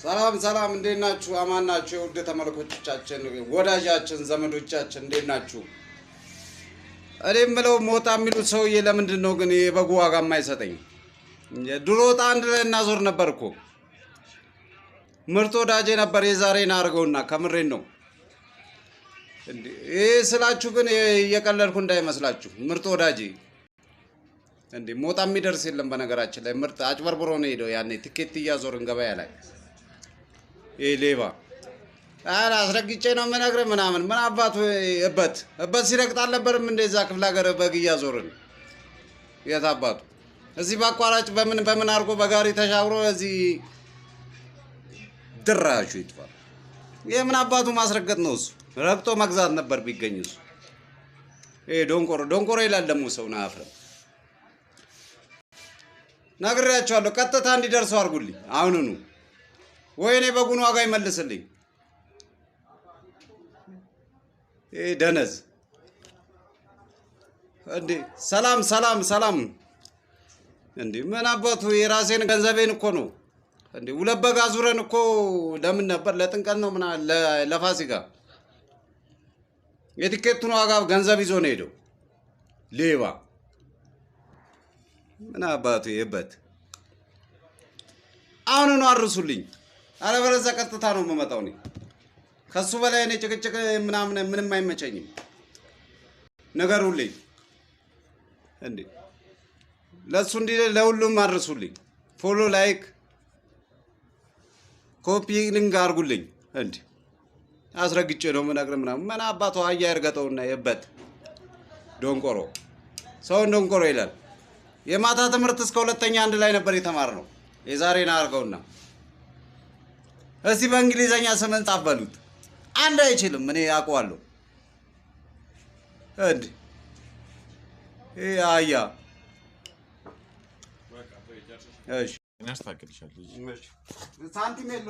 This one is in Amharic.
ሰላም ሰላም እንዴት ናችሁ? አማን ናችሁ? ውድ ተመልካቾቻችን ወዳጃችን ዘመዶቻችን እንዴት ናችሁ? እኔ የምለው ሞታ የሚሉት ሰውዬ ለምንድን ነው ግን የበጉ ዋጋ የማይሰጠኝ? ድሮ አንድ ላይ እናዞር ነበር እኮ ምርጥ ወዳጄ ነበር። የዛሬን አድርገውና ከምሬን ነው ይሄ ስላችሁ ግን እየቀለልኩ እንዳይመስላችሁ። ምርጥ ወዳጄ እንዴ ሞታ የሚደርስ የለም። በነገራችን ላይ ምርጥ አጭበርብሮ ነው ሄደው ያኔ ትኬት እያዞርን ገበያ ላይ ይሄ ሌባ አስረግጬ ነው የምነግርህ ምናምን ምን አባቱ እበት ሲረግጥ አልነበርም እንደዛ ክፍለ ሀገር በግ እያዞርን የት አባቱ እዚህ ባቋራጭ በምን አድርጎ በጋሪ ተሻግሮ እዚህ ድራሹ ይጥፋል። የምን አባቱ ማስረገጥ ነው እሱ? ረግጦ መግዛት ነበር ቢገኝ እሱ። ይሄ ዶንቆሮ ይላል ደግሞ ሰው ነው አፍረ ነግሬያቸዋለሁ። ቀጥታ እንዲደርሰው አድርጉልኝ አሁኑኑ፣ ወይኔ በጉን ዋጋ ይመልስልኝ። ይሄ ደነዝ እንዴ! ሰላም እንዴ! ምን አባቱ የራሴን ገንዘቤን እኮ ነው እንዴ! ሁለት በግ አዙረን እኮ ለምን ነበር? ለጥንቀት ነው ምና ለፋሲካ የቲኬቱን ዋጋ ገንዘብ ይዞ ነው ሄደው ሌባ። ምን አባቱ ይበት አሁን ነው አርሱልኝ። አለበለዚያ ቀጥታ ነው የምመጣው እኔ። ከሱ በላይ እኔ ጭቅጭቅ ምንም አይመቸኝም። ነገሩልኝ እንዴ! ለሱ እንዲ ለሁሉም አርሱልኝ። ፎሎ ላይክ ኮፒ ሊንክ አድርጉልኝ። እንዴ አስረግጬ ነው የምነግርህ ምናምን ምን አባቱ አያ ይርገጠውና የበት ዶንቆሮ ሰውን ዶንቆሮ ይላል። የማታ ትምህርት እስከ ሁለተኛ አንድ ላይ ነበር የተማርነው። የዛሬን አድርገውና እስቲ በእንግሊዘኛ ስምን ጻፍ በሉት። አንድ አይችልም፣ እኔ አውቀዋለሁ። እንዴ ይሄ አያ እሺ ሳንቲም የለውም።